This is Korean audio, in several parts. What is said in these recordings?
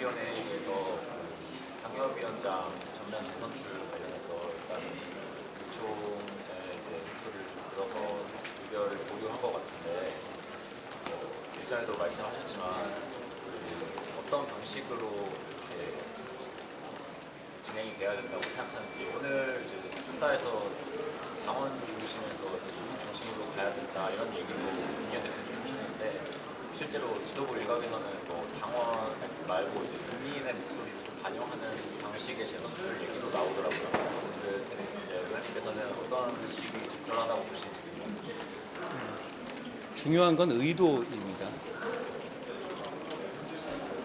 정책위원회에서 당협위원장 전면 재선출 관련해서 일단 의총에 이제 목소리를 좀 들어서 의결을 보류한 것 같은데 일전에도 말씀하셨지만 어떤 방식으로 진행이 돼야 된다고 생각하는지 오늘 이제 축사에서 당원 중심에서 조국 중심으로 가야 된다 이런 얘기도 김기현 대표님 하시는데 실제로 지도부 일각에서는 뭐 당원 말고 이제 국민의 목소리를 좀 반영하는 방식의 재선출 얘기도 나오더라고요. 이제 의원님께서는 어떤 식이 적절하다고 보시는지. 중요한 건 의도입니다.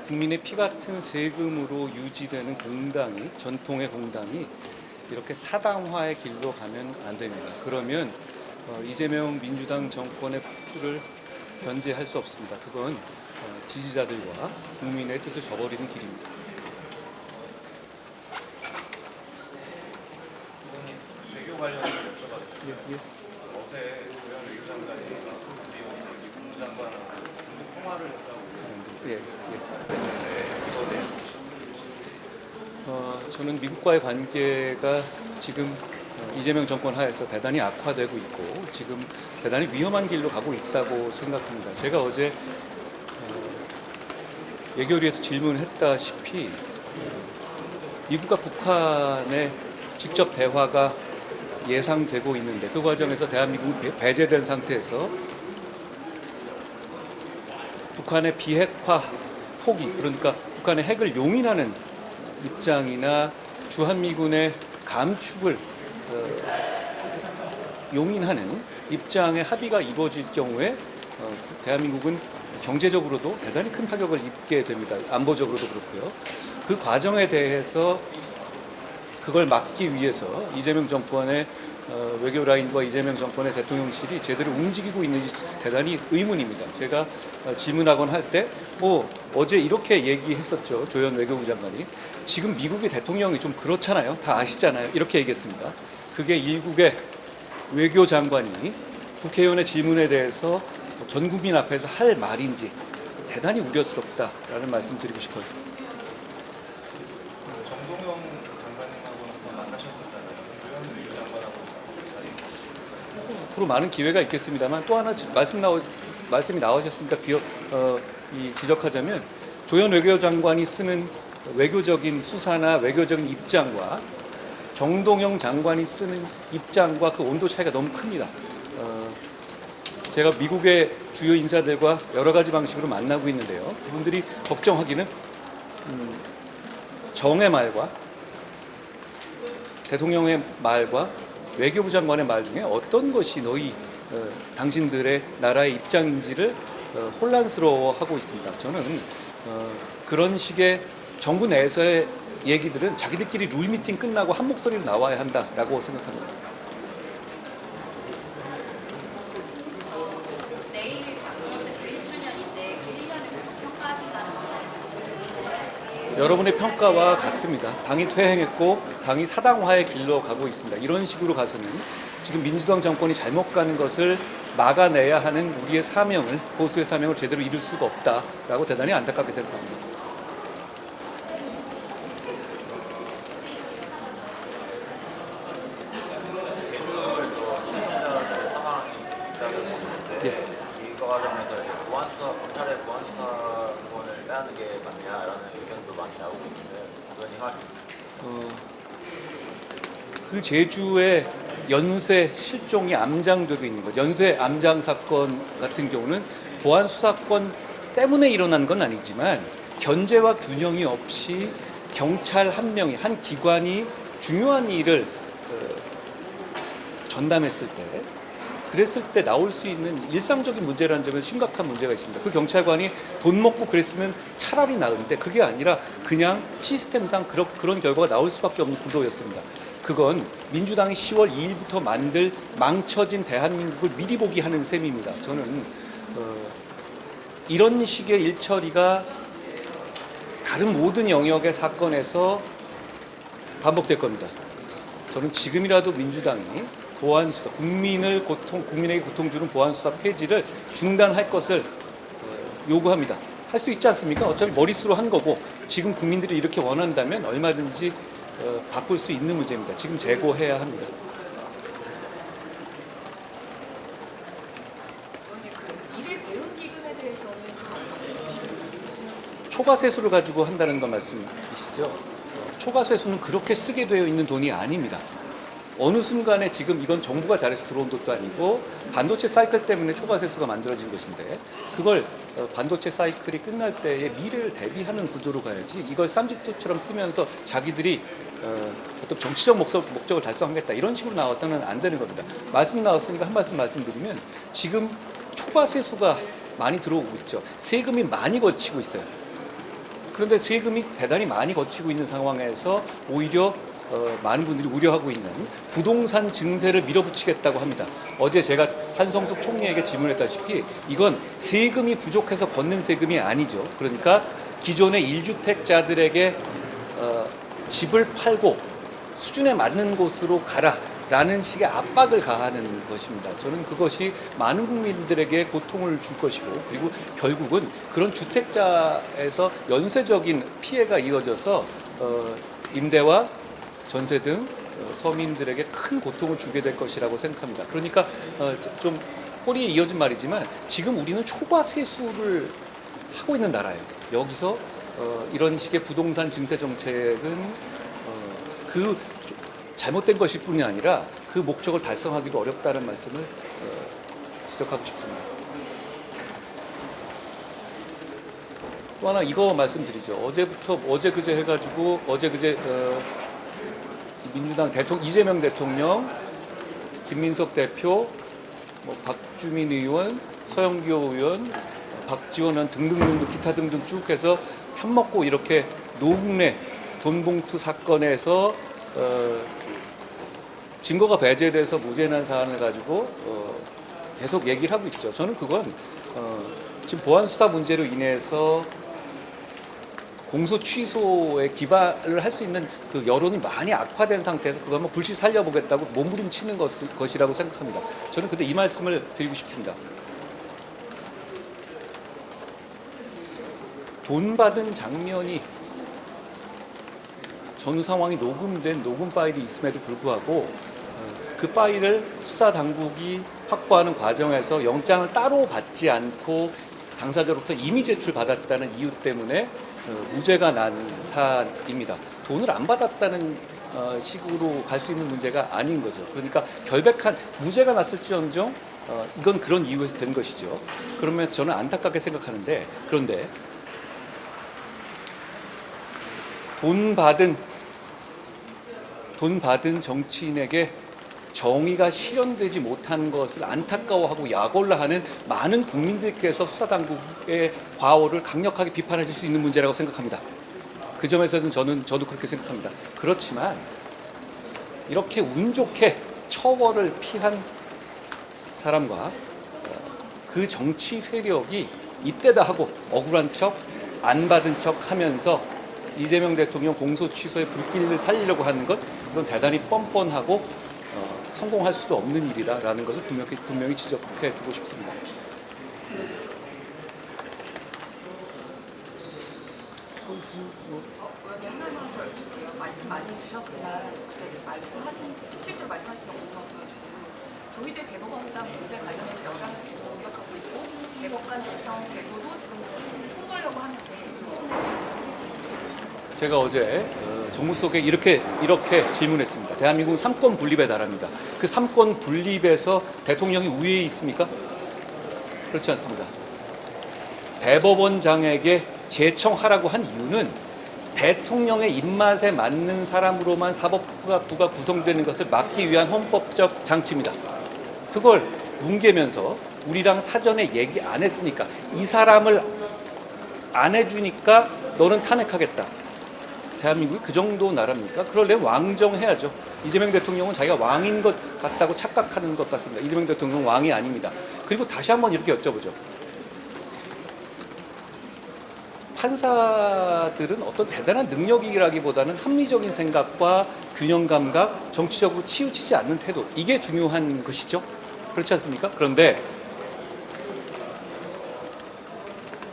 국민의 피 같은 세금으로 유지되는 공당이, 전통의 공당이 이렇게 사당화의 길로 가면 안 됩니다. 그러면 이재명 민주당 정권의 폭주를 견제할 수 없습니다. 그건 지지자들과 국민의 뜻을 저버리는 길입니다. 의원님, 외교 관련해서 여쭤봐도 어제 조현 외교장관이 우리 국무장관하고 통화를 했다고 저는 미국과의 관계가 지금 이재명 정권 하에서 대단히 악화되고 있고 지금 대단히 위험한 길로 가고 있다고 생각합니다. 제가 어제 예결위에서 질문했다시피 미국과 북한의 직접 대화가 예상되고 있는데 그 과정에서 대한민국이 배제된 상태에서 북한의 비핵화 포기, 그러니까 북한의 핵을 용인하는 입장이나 주한미군의 감축을 용인하는 입장의 합의가 이루어질 경우에 대한민국은 경제적으로도 대단히 큰 타격을 입게 됩니다. 안보적으로도 그렇고요. 그 과정에 대해서 그걸 막기 위해서 이재명 정권의 외교 라인과 이재명 정권의 대통령실이 제대로 움직이고 있는지 대단히 의문입니다. 제가 질문하곤 할 때 어제 이렇게 얘기했었죠. 조현 외교부 장관이. 지금 미국의 대통령이 좀 그렇잖아요. 다 아시잖아요. 이렇게 얘기했습니다. 그게 일국의 외교장관이 국회의원의 질문에 대해서 전 국민 앞에서 할 말인지 대단히 우려스럽다라는 말씀 드리고 싶어요. 정동영 장관님하고는 한번 만나셨었잖아요. 조현 외교장관하고 앞으로 많은 기회가 있겠습니다만 또 하나 말씀이 나오셨으니까 지적하자면 조현 외교장관이 쓰는 외교적인 수사나 외교적인 입장과 정동영 장관이 쓰는 입장과 그 온도 차이가 너무 큽니다. 제가 미국의 주요 인사들과 여러 가지 방식으로 만나고 있는데요. 그분들이 걱정하기는 정의 말과 대통령의 말과 외교부 장관의 말 중에 어떤 것이 당신들의 나라의 입장인지를 혼란스러워하고 있습니다. 저는 그런 식의 정부 내에서의 얘기들은 자기들끼리 룰 미팅 끝나고 한 목소리로 나와야 한다라고 생각합니다. 내일 작년에서 1주년인데 그 1년을 평가하신다는 건 여러분의 평가와 같습니다. 당이 퇴행했고 당이 사당화의 길로 가고 있습니다. 이런 식으로 가서는 지금 민주당 정권이 잘못 가는 것을 막아내야 하는 우리의 사명을, 보수의 사명을 제대로 이룰 수가 없다라고 대단히 안타깝게 생각합니다. 제주에서 신청자들의 사망이 있다고 보는데 이거 과정에서 검찰의 보안수사권을 빼앗는 게 맞냐라는 의견도 많이 나오고 있는데 의원님 말씀. 그 제주의 연쇄 실종이 암장되고 있는 것, 연쇄 암장 사건 같은 경우는 보안 수사권 때문에 일어난 건 아니지만 견제와 균형이 없이 경찰 한 명이, 한 기관이 중요한 일을 전담했을 때, 그랬을 때 나올 수 있는 일상적인 문제라는 점에서 심각한 문제가 있습니다. 그 경찰관이 돈 먹고 그랬으면 차라리 나은데 그게 아니라 그냥 시스템상 그런 결과가 나올 수밖에 없는 구도였습니다. 그건 민주당이 10월 2일부터 만들 망쳐진 대한민국을 미리 보기 하는 셈입니다. 저는 이런 식의 일처리가 다른 모든 영역의 사건에서 반복될 겁니다. 저는 지금이라도 민주당이 보안수사, 국민에게 고통 주는 보안수사 폐지를 중단할 것을 요구합니다. 할 수 있지 않습니까? 어차피 머릿수로 한 거고 지금 국민들이 이렇게 원한다면 얼마든지 바꿀 수 있는 문제입니다. 지금 재고해야 합니다. 의원님, 그 미래 대응 기금에 대해서는 좀 어떻게 보시나요? 초과세수를 가지고 한다는 거 말씀이시죠? 초과세수는 그렇게 쓰게 되어 있는 돈이 아닙니다. 어느 순간에 지금 이건 정부가 잘해서 들어온 돈도 아니고 반도체 사이클 때문에 초과세수가 만들어진 것인데 그걸 반도체 사이클이 끝날 때의 미래를 대비하는 구조로 가야지 이걸 쌈짓돈처럼 쓰면서 자기들이 어떤 정치적 목적을 달성하겠다 이런 식으로 나와서는 안 되는 겁니다. 말씀 나왔으니까 한 말씀 말씀드리면 지금 초과세수가 많이 들어오고 있죠. 세금이 많이 거치고 있어요. 그런데 세금이 대단히 많이 거치고 있는 상황에서 오히려 많은 분들이 우려하고 있는 부동산 증세를 밀어붙이겠다고 합니다. 어제 제가 한성숙 총리에게 질문했다시피 이건 세금이 부족해서 걷는 세금이 아니죠. 그러니까 기존의 1주택자들에게 집을 팔고 수준에 맞는 곳으로 가라라는 식의 압박을 가하는 것입니다. 저는 그것이 많은 국민들에게 고통을 줄 것이고 그리고 결국은 그런 주택자에서 연쇄적인 피해가 이어져서 임대와 전세 등 서민들에게 큰 고통을 주게 될 것이라고 생각합니다. 그러니까 좀 꼬리에 이어진 말이지만 지금 우리는 초과세수를 하고 있는 나라예요. 여기서 이런 식의 부동산 증세 정책은 그 잘못된 것일 뿐이 아니라 그 목적을 달성하기도 어렵다는 말씀을 지적하고 싶습니다. 또 하나 이거 말씀드리죠. 어제 그제 해가지고 어제 그제 민주당 이재명 대통령, 김민석 대표, 박주민 의원, 서영교 의원, 박지원 의원 등등 기타 등등 쭉 해서 편먹고 이렇게 노웅래 돈봉투 사건에서 증거가 배제돼서 무죄난 사안을 가지고 계속 얘기를 하고 있죠. 저는 그건 지금 보안 수사 문제로 인해서 공소 취소에 기반을 할 수 있는 그 여론이 많이 악화된 상태에서 그거 한번 불씨 살려보겠다고 몸부림치는 것이라고 생각합니다. 저는 근데 이 말씀을 드리고 싶습니다. 돈 받은 장면이 전후 상황이 녹음된 녹음 파일이 있음에도 불구하고 그 파일을 수사 당국이 확보하는 과정에서 영장을 따로 받지 않고 당사자로부터 이미 제출받았다는 이유 때문에 무죄가 난 사안입니다. 돈을 안 받았다는 식으로 갈 수 있는 문제가 아닌 거죠. 그러니까 결백한 무죄가 났을지언정 이건 그런 이유에서 된 것이죠. 그러면서 저는 안타깝게 생각하는데 그런데 돈 받은 정치인에게 정의가 실현되지 못한 것을 안타까워하고 약올라하는 많은 국민들께서 수사당국의 과오를 강력하게 비판하실 수 있는 문제라고 생각합니다. 그 점에서는 저도 그렇게 생각합니다. 그렇지만 이렇게 운 좋게 처벌을 피한 사람과 그 정치 세력이 이때다 하고 억울한 척, 안 받은 척 하면서 이재명 대통령 공소 취소의 불길을 살리려고 하는 것, 이건 대단히 뻔뻔하고 성공할 수도 없는 일이라는 것을 분명히 지적해 두고 싶습니다. 의원님 하나만 더 여쭐게요. 말씀 많이 주셨지만 실제로 말씀하신 거 공감해가지고 조희대 대법원장 문제 관련해서 여당에서 계속 공격하고 있고 대법관 제청 제도도 지금 통과하려고 하는데 이 부분에 대해서 제가 어제 정무수석에 이렇게 질문했습니다. 대한민국은 삼권 분립에 달합니다. 그 삼권 분립에서 대통령이 우위에 있습니까? 그렇지 않습니다. 대법원장에게 제청하라고 한 이유는 대통령의 입맛에 맞는 사람으로만 사법부가 구성되는 것을 막기 위한 헌법적 장치입니다. 그걸 뭉개면서 우리랑 사전에 얘기 안 했으니까 이 사람을 안 해주니까 너는 탄핵하겠다. 대한민국이 그 정도 나라입니까? 그러려면 왕정해야죠. 이재명 대통령은 자기가 왕인 것 같다고 착각하는 것 같습니다. 이재명 대통령은 왕이 아닙니다. 그리고 다시 한번 이렇게 여쭤보죠. 판사들은 어떤 대단한 능력이라기보다는 합리적인 생각과 균형 감각, 정치적으로 치우치지 않는 태도, 이게 중요한 것이죠. 그렇지 않습니까? 그런데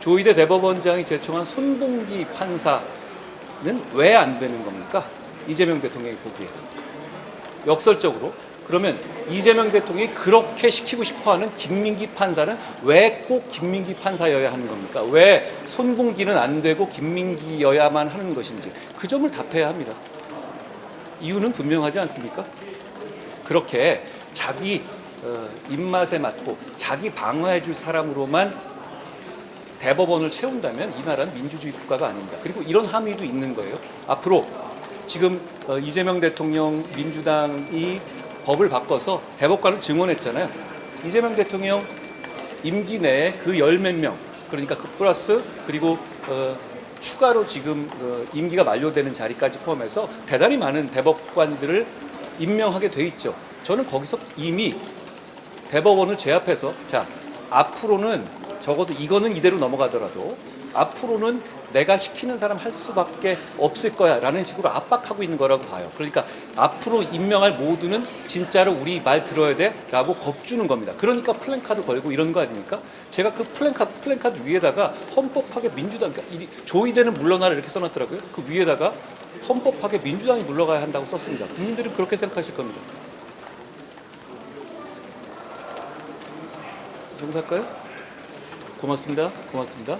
조희대 대법원장이 제청한 손봉기 판사는 왜 안 되는 겁니까? 이재명 대통령이 보기에. 역설적으로. 그러면 이재명 대통령이 그렇게 시키고 싶어하는 김민기 판사는 왜 꼭 김민기 판사여야 하는 겁니까? 왜 손봉기는 안 되고 김민기여야만 하는 것인지 그 점을 답해야 합니다. 이유는 분명하지 않습니까? 그렇게 자기 입맛에 맞고 자기 방어해 줄 사람으로만 대법원을 채운다면 이 나라는 민주주의 국가가 아닙니다. 그리고 이런 함의도 있는 거예요. 앞으로 지금 이재명 대통령 민주당이 법을 바꿔서 대법관을 증원했잖아요. 이재명 대통령 임기 내에 그 열 몇 명, 그러니까 그 플러스 그리고 추가로 지금 임기가 만료되는 자리까지 포함해서 대단히 많은 대법관들을 임명하게 돼 있죠. 저는 거기서 이미 대법원을 제압해서 자, 앞으로는 적어도 이거는 이대로 넘어가더라도 앞으로는 내가 시키는 사람 할 수밖에 없을 거야 라는 식으로 압박하고 있는 거라고 봐요. 그러니까 앞으로 임명할 모두는 진짜로 우리 말 들어야 돼 라고 겁주는 겁니다. 그러니까 플랜카드 걸고 이런 거 아닙니까? 제가 그 플랜카드 위에다가 헌법하게 민주당, 그러니까 조희대는 물러나라 이렇게 써놨더라고요. 그 위에다가 헌법하게 민주당이 물러가야 한다고 썼습니다. 국민들은 그렇게 생각하실 겁니다. 이 정도 할까요? 고맙습니다. 고맙습니다.